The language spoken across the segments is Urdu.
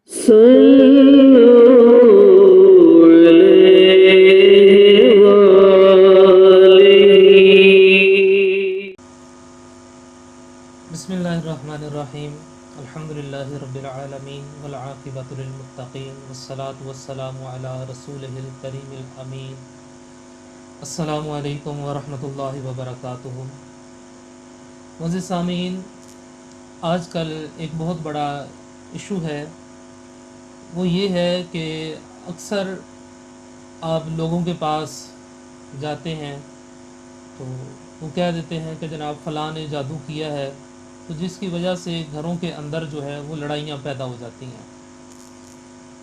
صلوا علیہ وآلہ۔ بسم اللہ الرحمن الرحیم، الحمدللہ رب العالمین والعاقبۃ للمتقین والصلاة والسلام علی رسولہ الکریم الامین۔ السلام علیکم ورحمۃ اللہ وبرکاتہ۔ معزز سامعین، آج کل ایک بہت بڑا ایشو ہے، وہ یہ ہے کہ اکثر آپ لوگوں کے پاس جاتے ہیں تو وہ کہہ دیتے ہیں کہ جناب فلاں نے جادو کیا ہے، تو جس کی وجہ سے گھروں کے اندر جو ہے وہ لڑائیاں پیدا ہو جاتی ہیں،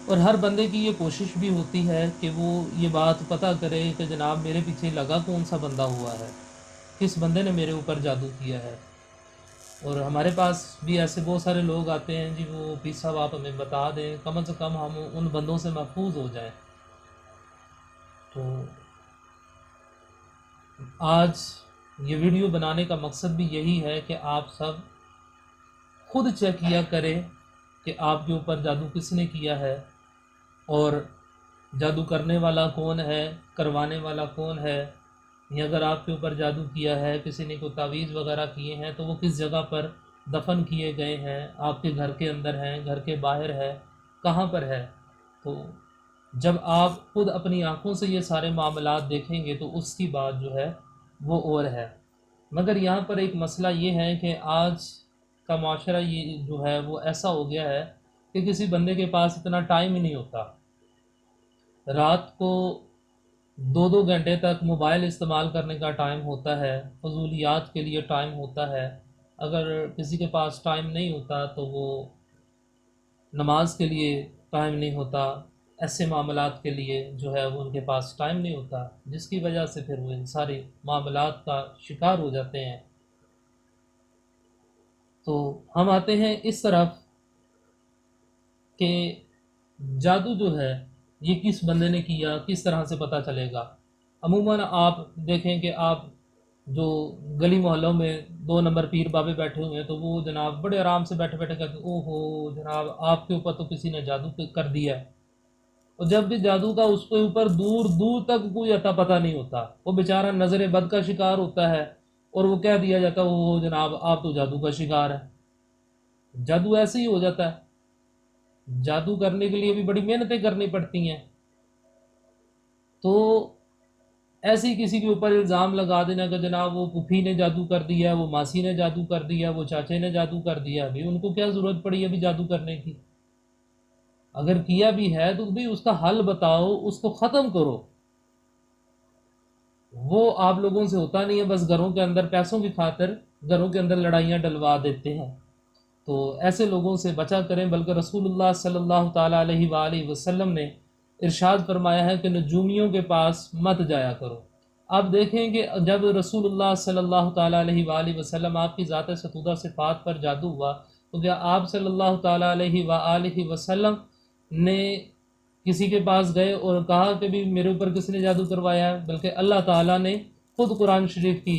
اور ہر بندے کی یہ کوشش بھی ہوتی ہے کہ وہ یہ بات پتہ کرے کہ جناب میرے پیچھے لگا کون سا بندہ ہوا ہے، کس بندے نے میرے اوپر جادو کیا ہے۔ اور ہمارے پاس بھی ایسے بہت سارے لوگ آتے ہیں جی، وہ پیر صاحب آپ ہمیں بتا دیں، کم از کم ہم ان بندوں سے محفوظ ہو جائیں۔ تو آج یہ ویڈیو بنانے کا مقصد بھی یہی ہے کہ آپ سب خود چیک کیا کریں کہ آپ کے اوپر جادو کس نے کیا ہے، اور جادو کرنے والا کون ہے، کروانے والا کون ہے، یا اگر آپ کے اوپر جادو کیا ہے، کسی نے کوئی تعویذ وغیرہ کیے ہیں تو وہ کس جگہ پر دفن کیے گئے ہیں، آپ کے گھر کے اندر ہیں، گھر کے باہر ہے، کہاں پر ہے۔ تو جب آپ خود اپنی آنکھوں سے یہ سارے معاملات دیکھیں گے تو اس کی بات جو ہے وہ اور ہے۔ مگر یہاں پر ایک مسئلہ یہ ہے کہ آج کا معاشرہ یہ جو ہے وہ ایسا ہو گیا ہے کہ کسی بندے کے پاس اتنا ٹائم ہی نہیں ہوتا۔ رات کو 2 گھنٹے تک موبائل استعمال کرنے کا ٹائم ہوتا ہے، فضولیات کے لیے ٹائم ہوتا ہے۔ اگر کسی کے پاس ٹائم نہیں ہوتا تو وہ نماز کے لیے ٹائم نہیں ہوتا، ایسے معاملات کے لیے جو ہے وہ ان کے پاس ٹائم نہیں ہوتا، جس کی وجہ سے پھر وہ ان سارے معاملات کا شکار ہو جاتے ہیں۔ تو ہم آتے ہیں اس طرف کہ جادو جو ہے یہ کس بندے نے کیا، کس طرح سے پتہ چلے گا۔ عموماً آپ دیکھیں کہ آپ جو گلی محلوں میں 2 نمبر پیر بابے بیٹھے ہوئے ہیں تو وہ جناب بڑے آرام سے بیٹھے بیٹھے کہتے ہیں او ہو جناب آپ کے اوپر تو کسی نے جادو کر دیا ہے، اور جب بھی جادو کا اس کے اوپر دور دور تک کوئی عطا پتہ نہیں ہوتا، وہ بیچارہ نظر بد کا شکار ہوتا ہے، اور وہ کہہ دیا جاتا ہے او جناب آپ تو جادو کا شکار ہے۔ جادو ایسے ہی ہو جاتا ہے۔ جادو کرنے کے لیے بھی بڑی محنتیں کرنی پڑتی ہیں، تو ایسے ہی کسی کے اوپر الزام لگا دینا کہ جناب وہ پھوپھی نے جادو کر دیا، وہ ماسی نے جادو کر دیا، وہ چاچے نے جادو کر دیا، ابھی ان کو کیا ضرورت پڑی ابھی جادو کرنے کی؟ اگر کیا بھی ہے تو بھی اس کا حل بتاؤ، اس کو ختم کرو۔ وہ آپ لوگوں سے ہوتا نہیں ہے، بس گھروں کے اندر پیسوں کی خاطر گھروں کے اندر لڑائیاں ڈلوا دیتے ہیں۔ تو ایسے لوگوں سے بچا کریں، بلکہ رسول اللہ صلی اللہ تعالیٰ علیہ وآلہ وسلم نے ارشاد فرمایا ہے کہ نجومیوں کے پاس مت جایا کرو۔ آپ دیکھیں کہ جب رسول اللہ صلی اللہ تعالیٰ علیہ وآلہ وسلم آپ کی ذات ستودہ صفات پر جادو ہوا تو کیا آپ صلی اللہ تعالیٰ علیہ وآلہ وسلم نے کسی کے پاس گئے اور کہا کہ بھی میرے اوپر کس نے جادو کروایا ہے؟ بلکہ اللہ تعالیٰ نے خود قرآن شریف کی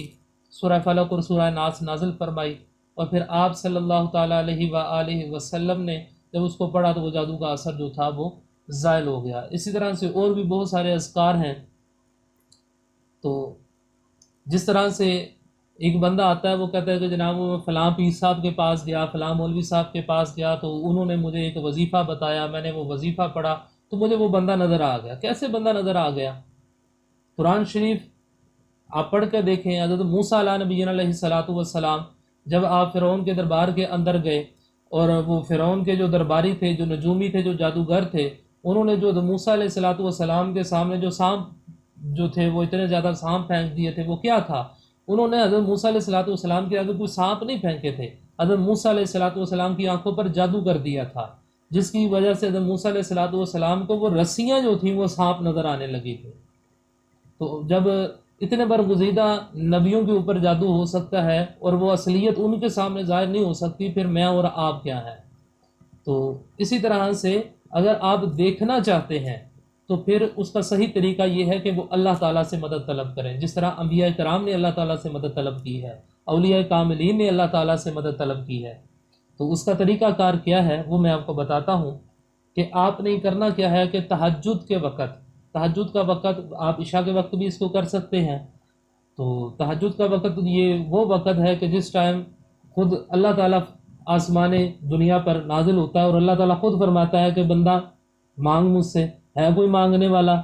سورہ فلق اور سورہ ناس نازل فرمائی، اور پھر آپ صلی اللہ تعالیٰ علیہ وآلہ وسلم نے جب اس کو پڑھا تو وہ جادو کا اثر جو تھا وہ زائل ہو گیا۔ اسی طرح سے اور بھی بہت سارے اذکار ہیں۔ تو جس طرح سے ایک بندہ آتا ہے وہ کہتا ہے کہ جناب وہ فلاں پیر صاحب کے پاس گیا، فلاں مولوی صاحب کے پاس گیا تو انہوں نے مجھے ایک وظیفہ بتایا، میں نے وہ وظیفہ پڑھا تو مجھے وہ بندہ نظر آ گیا۔ کیسے بندہ نظر آ گیا؟ قرآن شریف آپ پڑھ کر دیکھیں، حضرت موسیٰ علیہ نبینا علیہ الصلاۃ والسلام جب آپ فرعون کے دربار کے اندر گئے، اور وہ فرعون کے جو درباری تھے، جو نجومی تھے، جو جادوگر تھے، انہوں نے جو موسیٰ علیہ الصلاۃ والسلام کے سامنے جو سانپ جو تھے وہ اتنے زیادہ سانپ پھینک دیے تھے، وہ کیا تھا؟ انہوں نے حضرت موسیٰ علیہ الصلاۃ والسلام کے آگے کوئی سانپ نہیں پھینکے تھے، حضرت موسیٰ علیہ الصلاۃ والسلام کی آنکھوں پر جادو کر دیا تھا، جس کی وجہ سے حضرت موسیٰ علیہ الصلاۃ والسلام کو وہ رسیاں جو تھیں وہ سانپ نظر آنے لگی تھی۔ تو جب اتنے برگزیدہ نبیوں کے اوپر جادو ہو سکتا ہے اور وہ اصلیت ان کے سامنے ظاہر نہیں ہو سکتی، پھر میں اور آپ کیا ہیں؟ تو اسی طرح سے اگر آپ دیکھنا چاہتے ہیں تو پھر اس کا صحیح طریقہ یہ ہے کہ وہ اللہ تعالیٰ سے مدد طلب کریں، جس طرح انبیاء کرام نے اللہ تعالیٰ سے مدد طلب کی ہے، اولیاء کاملین نے اللہ تعالیٰ سے مدد طلب کی ہے۔ تو اس کا طریقہ کار کیا ہے وہ میں آپ کو بتاتا ہوں۔ کہ آپ نے کرنا کیا ہے کہ تہجد کے وقت، تہجد کا وقت آپ عشاء کے وقت بھی اس کو کر سکتے ہیں، تو تہجد کا وقت یہ وہ وقت ہے کہ جس ٹائم خود اللہ تعالیٰ آسمان دنیا پر نازل ہوتا ہے اور اللہ تعالیٰ خود فرماتا ہے کہ بندہ مانگ مجھ سے، ہے کوئی مانگنے والا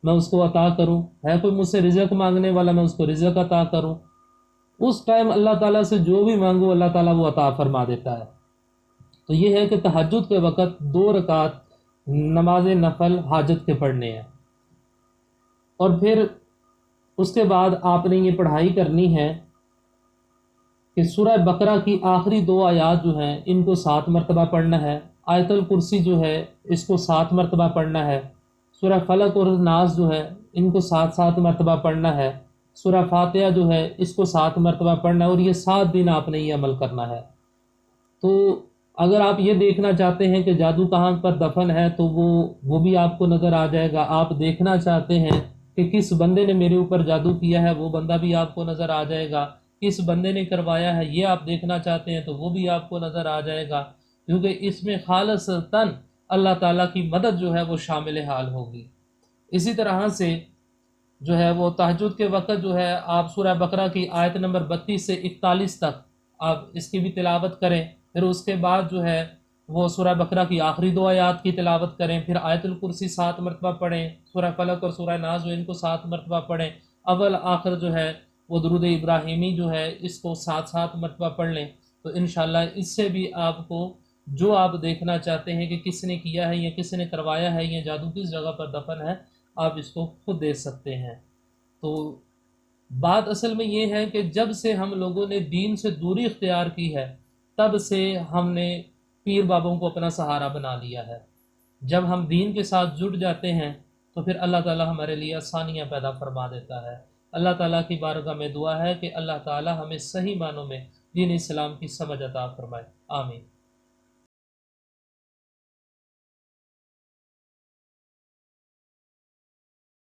میں اس کو عطا کروں، ہے کوئی مجھ سے رزق مانگنے والا میں اس کو رزق عطا کروں۔ اس ٹائم اللہ تعالیٰ سے جو بھی مانگو اللہ تعالیٰ وہ عطا فرما دیتا ہے۔ تو یہ ہے کہ تہجد کے وقت 2 رکعت نماز نفل حاجت کے پڑھنے ہیں، اور پھر اس کے بعد آپ نے یہ پڑھائی کرنی ہے کہ سورہ بقرہ کی آخری 2 آیات جو ہیں ان کو 7 مرتبہ پڑھنا ہے، آیت الکرسی جو ہے اس کو 7 مرتبہ پڑھنا ہے، سورہ فلق اور ناس جو ہے ان کو 7 مرتبہ پڑھنا ہے، سورہ فاتحہ جو ہے اس کو 7 مرتبہ پڑھنا ہے، اور یہ 7 دن آپ نے یہ عمل کرنا ہے۔ تو اگر آپ یہ دیکھنا چاہتے ہیں کہ جادو کہاں پر دفن ہے تو وہ بھی آپ کو نظر آ جائے گا۔ آپ دیکھنا چاہتے ہیں کہ کس بندے نے میرے اوپر جادو کیا ہے، وہ بندہ بھی آپ کو نظر آ جائے گا۔ کس بندے نے کروایا ہے یہ آپ دیکھنا چاہتے ہیں تو وہ بھی آپ کو نظر آ جائے گا، کیونکہ اس میں خالصتاً اللہ تعالیٰ کی مدد جو ہے وہ شامل حال ہوگی۔ اسی طرح سے جو ہے وہ تہجد کے وقت جو ہے آپ سورہ بقرہ کی آیت نمبر 32 سے 41 تک آپ اس کی بھی تلاوت کریں، پھر اس کے بعد جو ہے وہ سورہ بقرہ کی آخری 2 آیات کی تلاوت کریں، پھر آیت الکرسی 7 مرتبہ پڑھیں، سورہ فلق اور سورہ ناس جو ان کو 7 مرتبہ پڑھیں، اول آخر جو ہے وہ درود ابراہیمی جو ہے اس کو 7 مرتبہ پڑھ لیں، تو انشاءاللہ اس سے بھی آپ کو جو آپ دیکھنا چاہتے ہیں کہ کس نے کیا ہے یا کس نے کروایا ہے یا جادو کس جگہ پر دفن ہے، آپ اس کو خود دیکھ سکتے ہیں۔ تو بات اصل میں یہ ہے کہ جب سے ہم لوگوں نے دین سے دوری اختیار کی ہے تب سے ہم نے پیر بابوں کو اپنا سہارا بنا لیا ہے۔ جب ہم دین کے ساتھ جڑ جاتے ہیں تو پھر اللہ تعالیٰ ہمارے لیے آسانیاں پیدا فرما دیتا ہے۔ اللہ تعالیٰ کی بارگاہ میں دعا ہے کہ اللہ تعالیٰ ہمیں صحیح معنوں میں دین اسلام کی سمجھ عطا فرمائے، آمین۔